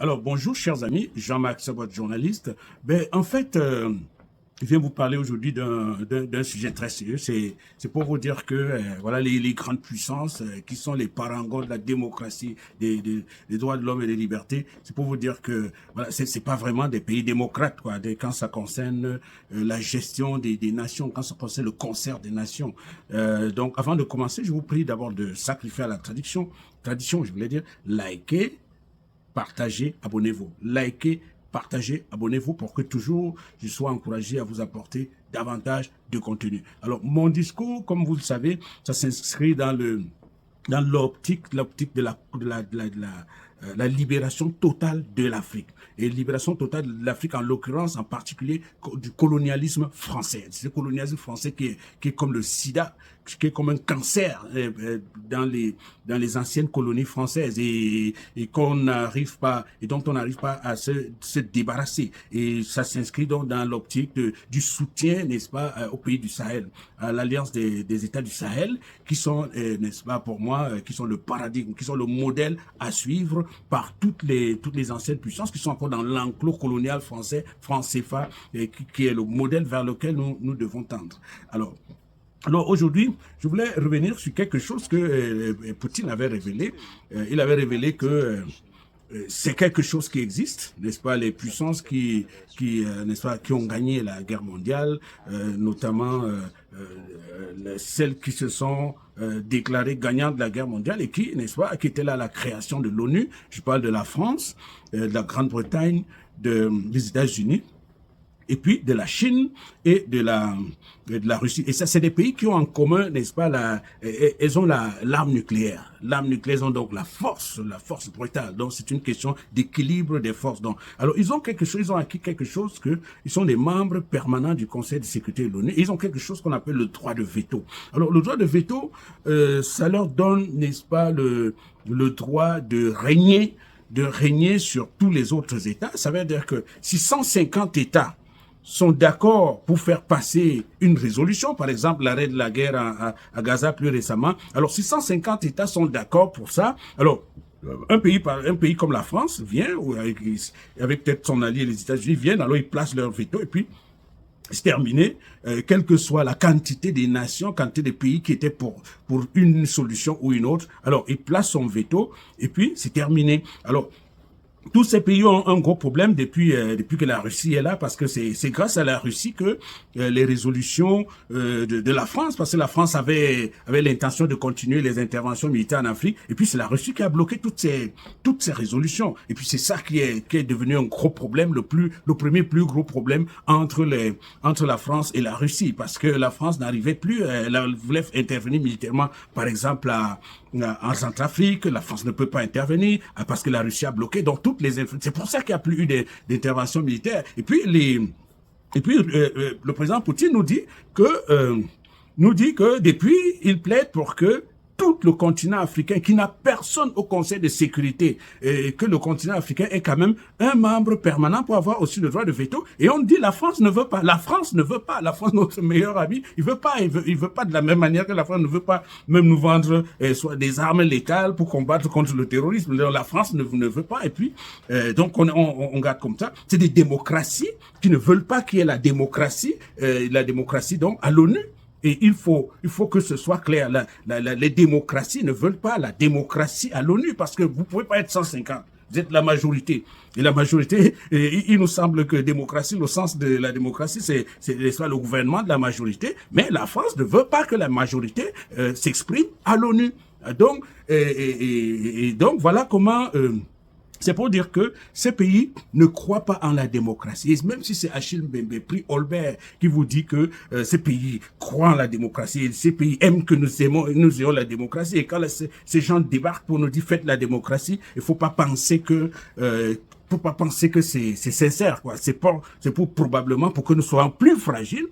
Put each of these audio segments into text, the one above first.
Alors, bonjour, chers amis. Jean-Marc Sabot, journaliste. En fait, je viens vous parler aujourd'hui d'un sujet très sérieux. C'est pour vous dire que voilà les grandes puissances qui sont les parangons de la démocratie, des droits de l'homme et des libertés. C'est pour vous dire que voilà, c'est pas vraiment des pays démocrates, quoi. Quand ça concerne la gestion des nations, quand ça concerne le concert des nations. Donc, avant de commencer, je vous prie d'abord de sacrifier à la tradition, je voulais dire, likez, partagez, abonnez-vous. Likez, partagez, abonnez-vous pour que toujours je sois encouragé à vous apporter davantage de contenu. Alors, mon discours, comme vous le savez, ça s'inscrit dans l'optique de la libération totale de l'Afrique. Et libération totale de l'Afrique, en l'occurrence, en particulier du colonialisme français. C'est le colonialisme français qui est comme le sida, qui est comme un cancer dans les anciennes colonies françaises et qu'on n'arrive pas, et dont on n'arrive pas à se débarrasser. Et ça s'inscrit donc dans l'optique du soutien, n'est-ce pas, au pays du Sahel, à l'alliance des États du Sahel, qui sont, n'est-ce pas, pour moi, qui sont le paradigme, qui sont le modèle à suivre par toutes les anciennes puissances qui sont encore dans l'enclos colonial français, franc CFA, qui est le modèle vers lequel nous devons tendre. Alors aujourd'hui, je voulais revenir sur quelque chose que Poutine avait révélé. Il avait révélé que c'est quelque chose qui existe, n'est-ce pas, les puissances n'est-ce pas, qui ont gagné la guerre mondiale, notamment celles qui se sont déclarées gagnantes de la guerre mondiale et qui, n'est-ce pas, qui étaient là à la création de l'ONU. Je parle de la France, de la Grande-Bretagne, des États-Unis, et puis de la Chine et de la Russie. Et ça, c'est des pays qui ont en commun, n'est-ce pas, elles ont l'arme nucléaire. L'arme nucléaire, ils ont donc la force brutale. Donc, c'est une question d'équilibre des forces. Donc, alors, ils ont acquis quelque chose ils sont des membres permanents du Conseil de sécurité de l'ONU. Ils ont quelque chose qu'on appelle le droit de veto. Alors, le droit de veto, ça leur donne, n'est-ce pas, le droit de régner sur tous les autres États. Ça veut dire que si 150 États sont d'accord pour faire passer une résolution, par exemple l'arrêt de la guerre à Gaza plus récemment. Alors, si 150 États sont d'accord pour ça, alors un pays comme la France vient, ou avec peut-être son allié les États-Unis viennent, alors ils placent leur veto et puis c'est terminé, quelle que soit la quantité des nations, quantité des pays qui étaient pour une solution ou une autre. Alors, ils placent son veto et puis c'est terminé. Alors, tous ces pays ont un gros problème depuis que la Russie est là, parce que c'est grâce à la Russie que les résolutions de la France, parce que la France avait l'intention de continuer les interventions militaires en Afrique, et puis c'est la Russie qui a bloqué toutes ces résolutions. Et puis c'est ça qui est devenu un gros problème, le premier plus gros problème entre la France et la Russie, parce que la France n'arrivait plus, elle voulait intervenir militairement, par exemple en Centrafrique, la France ne peut pas intervenir parce que la Russie a bloqué. Donc c'est pour ça qu'il n'y a plus eu d'intervention militaire. Et puis le président Poutine nous dit que depuis il plaide pour que tout le continent africain, qui n'a personne au Conseil de sécurité, et que le continent africain est quand même un membre permanent pour avoir aussi le droit de veto. Et on dit la France ne veut pas. La France, notre meilleur ami, il veut pas de la même manière que la France ne veut pas même nous vendre soit des armes létales pour combattre contre le terrorisme. La France ne veut pas. Et puis, donc on garde comme ça. C'est des démocraties qui ne veulent pas qu'il y ait la démocratie donc à l'ONU. Et il faut que ce soit clair. Les démocraties ne veulent pas la démocratie à l'ONU, parce que vous pouvez pas être 150. Vous êtes la majorité. Et la majorité, il nous semble que démocratie, le sens de la démocratie, c'est le gouvernement de la majorité. Mais la France ne veut pas que la majorité s'exprime à l'ONU. Donc, donc voilà comment... c'est pour dire que ces pays ne croient pas en la démocratie. Et même si c'est Achille Mbembe, prix Olbert, qui vous dit que ces pays croient en la démocratie, et ces pays aiment que nous ayons la démocratie. Et quand ces gens débarquent pour nous dire faites la démocratie, il faut pas penser que c'est sincère, quoi. C'est probablement pour que nous soyons plus fragiles,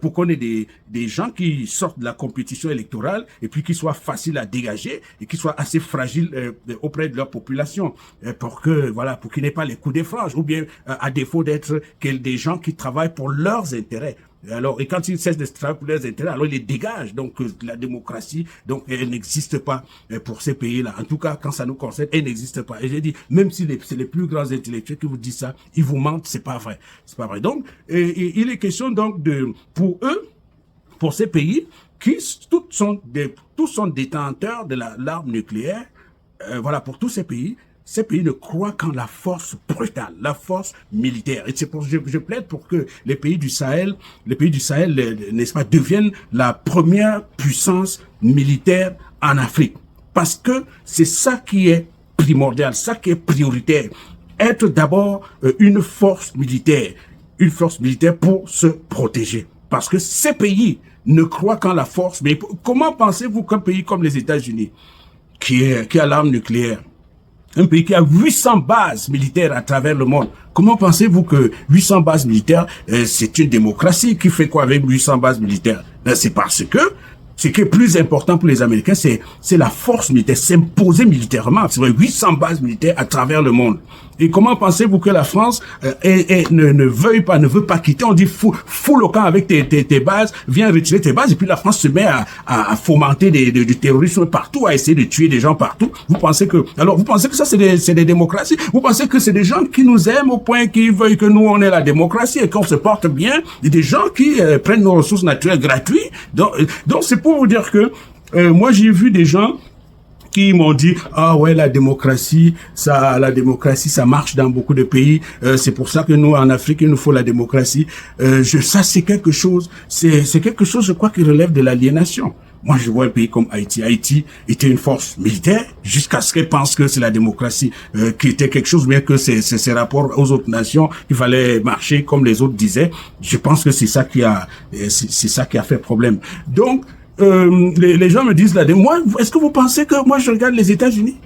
pour qu'on ait des gens qui sortent de la compétition électorale et puis qui soient faciles à dégager et qui soient assez fragiles auprès de leur population, pour qu'il n'y ait pas les coups de frange, ou bien à défaut d'être des gens qui travaillent pour leurs intérêts. Alors, et quand ils cessent de travailler pour leurs intérêts, alors ils les dégagent. Donc, la démocratie, donc, elle n'existe pas pour ces pays-là. En tout cas, quand ça nous concerne, elle n'existe pas. Et j'ai dit, même si c'est les plus grands intellectuels qui vous disent ça, ils vous mentent, c'est pas vrai. C'est pas vrai. Donc, il est question donc pour eux, pour ces pays, qui tous sont détenteurs de l'arme nucléaire, voilà, pour tous ces pays ne croient qu'en la force brutale, la force militaire. Et c'est pour je plaide pour que les pays du Sahel, n'est-ce pas, deviennent la première puissance militaire en Afrique. Parce que c'est ça qui est primordial, ça qui est prioritaire. Être d'abord une force militaire pour se protéger. Parce que ces pays ne croient qu'en la force. Mais comment pensez-vous qu'un pays comme les États-Unis, qui a l'arme nucléaire, un pays qui a 800 bases militaires à travers le monde, comment pensez-vous que 800 bases militaires, c'est une démocratie qui fait quoi avec 800 bases militaires? C'est parce que ce qui est plus important pour les Américains, c'est la force militaire, s'imposer militairement. C'est vrai, 800 bases militaires à travers le monde. Et comment pensez-vous que la France ne veut pas quitter? On dit fous le camp avec tes bases, viens retirer tes bases, et puis la France se met à fomenter du terrorisme partout, à essayer de tuer des gens partout. Vous pensez que ça c'est des démocraties? Vous pensez que c'est des gens qui nous aiment au point qu'ils veuillent que nous on ait la démocratie et qu'on se porte bien? Et des gens qui prennent nos ressources naturelles gratuites. Donc c'est pour vous dire que moi j'ai vu des gens qui m'ont dit ah ouais la démocratie ça marche dans beaucoup de pays, c'est pour ça que nous en Afrique il nous faut la démocratie. Ça c'est quelque chose je crois qui relève de l'aliénation. Moi, je vois un pays comme Haïti. Haïti était une force militaire jusqu'à ce qu'elle pense que c'est la démocratie qui était quelque chose, bien que c'est rapport aux autres nations, il fallait marcher comme les autres disaient. Je pense que c'est ça qui a fait problème. Donc, les gens me disent là, moi, est-ce que vous pensez que moi je regarde les États-Unis?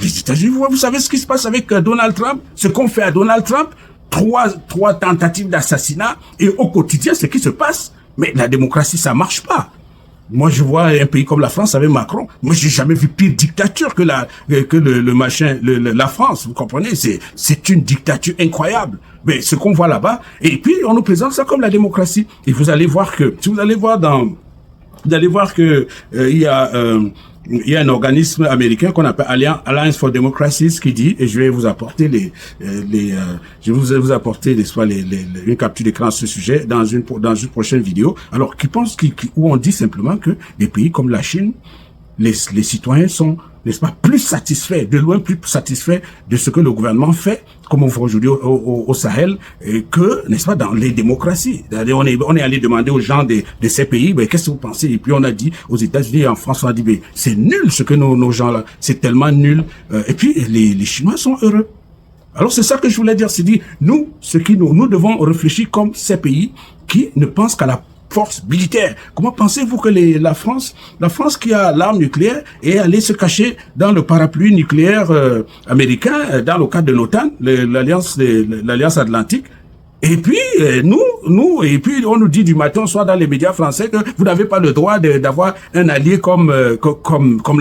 Les États-Unis, vous savez ce qui se passe avec Donald Trump, ce qu'on fait à Donald Trump, trois tentatives d'assassinat, et au quotidien, ce qui se passe. Mais la démocratie, ça marche pas. Moi, je vois un pays comme la France avec Macron. Moi, j'ai jamais vu pire dictature que la France. Vous comprenez? C'est une dictature incroyable. Mais ce qu'on voit là-bas, et puis on nous présente ça comme la démocratie. Et vous allez voir que il y a un organisme américain qu'on appelle Alliance for Democracies qui dit, et je vais vous apporter je vais vous apporter une capture d'écran à ce sujet dans une prochaine vidéo. Alors, où on dit simplement que des pays comme la Chine, les citoyens sont, n'est-ce pas, de loin plus satisfaits de ce que le gouvernement fait, comme on voit aujourd'hui au Sahel, que, n'est-ce pas, dans les démocraties. On est allé demander aux gens de ces pays, qu'est-ce que vous pensez? Et puis on a dit, aux États-Unis et en France, on a dit, c'est nul ce que nos gens là, c'est tellement nul. Et puis les Chinois sont heureux. Alors c'est ça que je voulais dire, c'est dire, nous devons réfléchir comme ces pays qui ne pensent qu'à la force militaire. Comment pensez-vous que la France qui a l'arme nucléaire est allée se cacher dans le parapluie nucléaire américain dans le cadre de l'OTAN, l'Alliance Atlantique? Et puis et puis on nous dit du matin au soir dans les médias français que vous n'avez pas le droit d'avoir un allié comme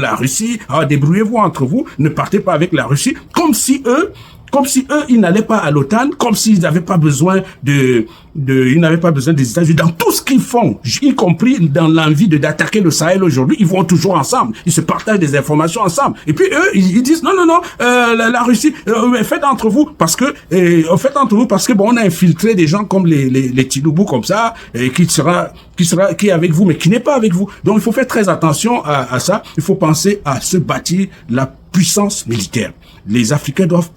la Russie. Alors débrouillez-vous entre vous, ne partez pas avec la Russie, comme si eux, ils n'allaient pas à l'OTAN, comme s'ils n'avaient pas besoin des États-Unis dans tout ce qu'ils font, y compris dans l'envie d'attaquer le Sahel aujourd'hui. Ils vont toujours ensemble, ils se partagent des informations ensemble. Et puis eux, ils disent non, la Russie, faites entre vous parce que on a infiltré des gens comme les Tinubu comme ça, qui est avec vous, mais qui n'est pas avec vous. Donc il faut faire très attention à ça. Il faut penser à se bâtir la puissance militaire. Les Africains doivent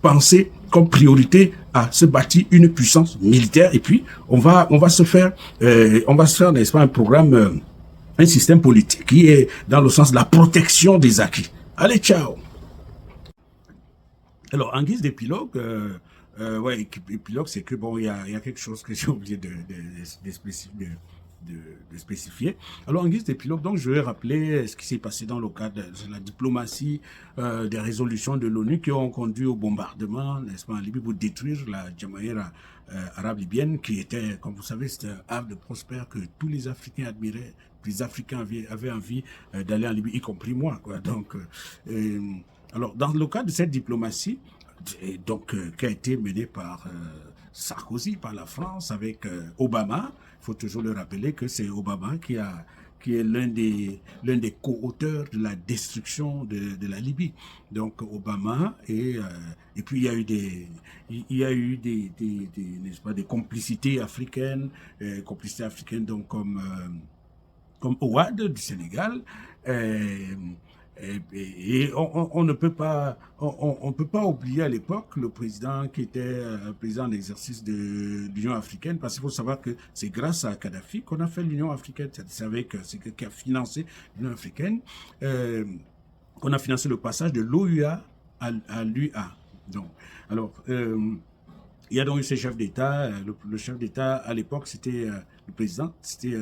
penser comme priorité à se bâtir une puissance militaire, et puis on va se faire, n'est-ce pas, un programme, un système politique qui est dans le sens de la protection des acquis. Allez, ciao. Alors, en guise d'épilogue, épilogue, c'est que il y a quelque chose que j'ai oublié de spécifier. Alors, en guise d'épilogue, donc, je vais rappeler ce qui s'est passé dans le cadre de la diplomatie, des résolutions de l'ONU qui ont conduit au bombardement, n'est-ce pas, en Libye pour détruire la Jamaïra arabe libyenne, qui était, comme vous savez, c'était un havre de prospère que tous les Africains admiraient. Les Africains avaient envie d'aller en Libye, y compris moi, quoi. Donc, alors, dans le cadre de cette diplomatie, et donc qui a été menée par Sarkozy, par la France, avec Obama. Il faut toujours le rappeler que c'est Obama qui est l'un des co-auteurs de la destruction de la Libye. Donc Obama et puis il y a eu n'est-ce pas, des complicités africaines donc comme Ouad du Sénégal. Euh, et on ne peut pas, on peut pas oublier à l'époque le président qui était président en exercice de l'Union africaine, parce qu'il faut savoir que c'est grâce à Kadhafi qu'on a fait l'Union africaine. C'est avec c'est qui a financé l'Union africaine, qu'on a financé le passage de l'OUA à l'UA. Donc, alors, il y a donc eu ces chefs d'État. Le chef d'État à l'époque, c'était le président, c'était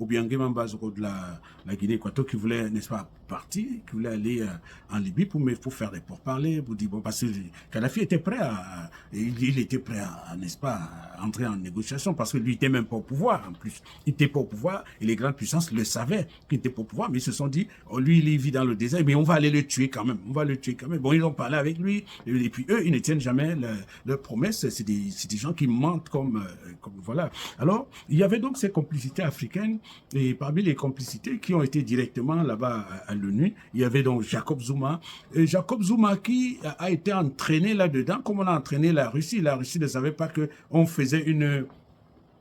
Obiangé Mbazoko de la Guinée-Équatoriale qui voulait, n'est-ce pas, partir, qui voulait aller en Libye pour faire des pourparlers, pour dire, bon, parce que Kadhafi était prêt il était prêt à, n'est-ce pas, à entrer en négociation, parce que lui, il n'était même pas au pouvoir, en plus. Il n'était pas au pouvoir, et les grandes puissances le savaient qu'il n'était pas au pouvoir, mais ils se sont dit, oh, lui, il vit dans le désert, mais on va aller le tuer quand même, on va le tuer quand même. Bon, ils ont parlé avec lui, et puis eux, ils ne tiennent jamais leurs promesses, c'est des gens qui mentent comme voilà. Alors, il y avait donc ces complicités africaines, et parmi les complicités qui ont été directement là-bas à l'ONU, il y avait donc Jacob Zuma. Et Jacob Zuma qui a été entraîné là-dedans, comme on a entraîné la Russie. La Russie ne savait pas qu'on faisait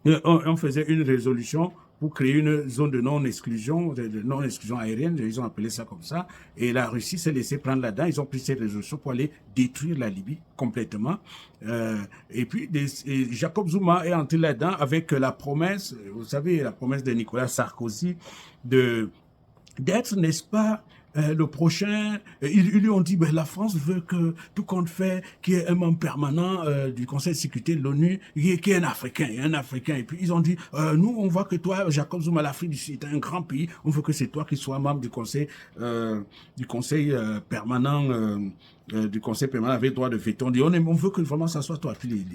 on faisait une résolution pour créer une zone de non-exclusion aérienne, ils ont appelé ça comme ça, et la Russie s'est laissée prendre là-dedans, ils ont pris cette résolution pour aller détruire la Libye complètement, et puis Jacob Zuma est entré là-dedans avec la promesse, vous savez, la promesse de Nicolas Sarkozy d'être, n'est-ce pas, le prochain, ils lui ont dit, ben, la France veut que tout compte fait, qu'il y ait un membre permanent du Conseil de sécurité de l'ONU, qui est un Africain, Et puis ils ont dit, nous, on voit que toi, Jacob Zuma, l'Afrique du Sud est un grand pays, on veut que c'est toi qui sois membre du Conseil permanent, du Conseil permanent avec droit de veto. On veut que vraiment ça soit toi. Puis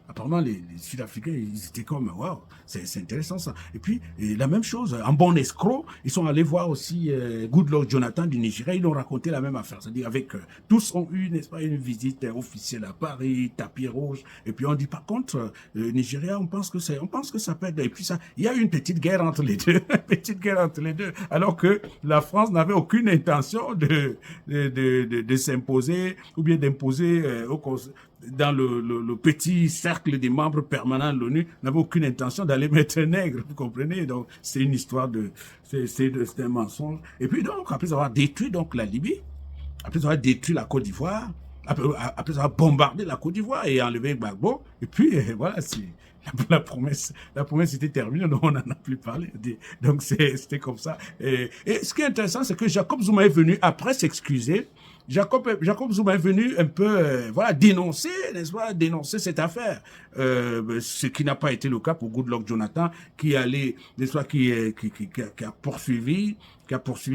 apparemment, les Sud-Africains, ils étaient comme, waouh, c'est intéressant ça. Et puis, la même chose, en bon escroc, ils sont allés voir aussi Goodluck Jonathan du Nigeria, ils ont raconté la même affaire. C'est-à-dire, tous ont eu, n'est-ce pas, une visite officielle à Paris, tapis rouge. Et puis, on dit, par contre, le Nigeria, on pense que ça peut être, et puis ça, il y a eu une petite guerre entre les deux, alors que la France n'avait aucune intention de s'imposer, ou bien d'imposer dans le petit cercle des membres permanents de l'ONU, n'avait aucune intention d'aller mettre un nègre, vous comprenez? Donc, c'est une histoire c'est un mensonge. Et puis donc, après avoir détruit donc la Libye, après avoir détruit la Côte d'Ivoire, après avoir bombardé la Côte d'Ivoire et enlevé Gbagbo, et puis voilà, la promesse était terminée, donc on n'en a plus parlé. Donc c'était comme ça. Et ce qui est intéressant, c'est que Jacob Zuma est venu après s'excuser. Jacob Zuma est venu un peu, voilà, dénoncer, n'est-ce pas, dénoncer cette affaire. Ce qui n'a pas été le cas pour Goodluck Jonathan, qui allait, n'est-ce pas, qui a poursuivi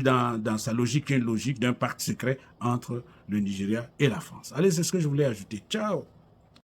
dans sa logique, qui est une logique d'un pacte secret entre le Nigeria et la France. Allez, c'est ce que je voulais ajouter. Ciao!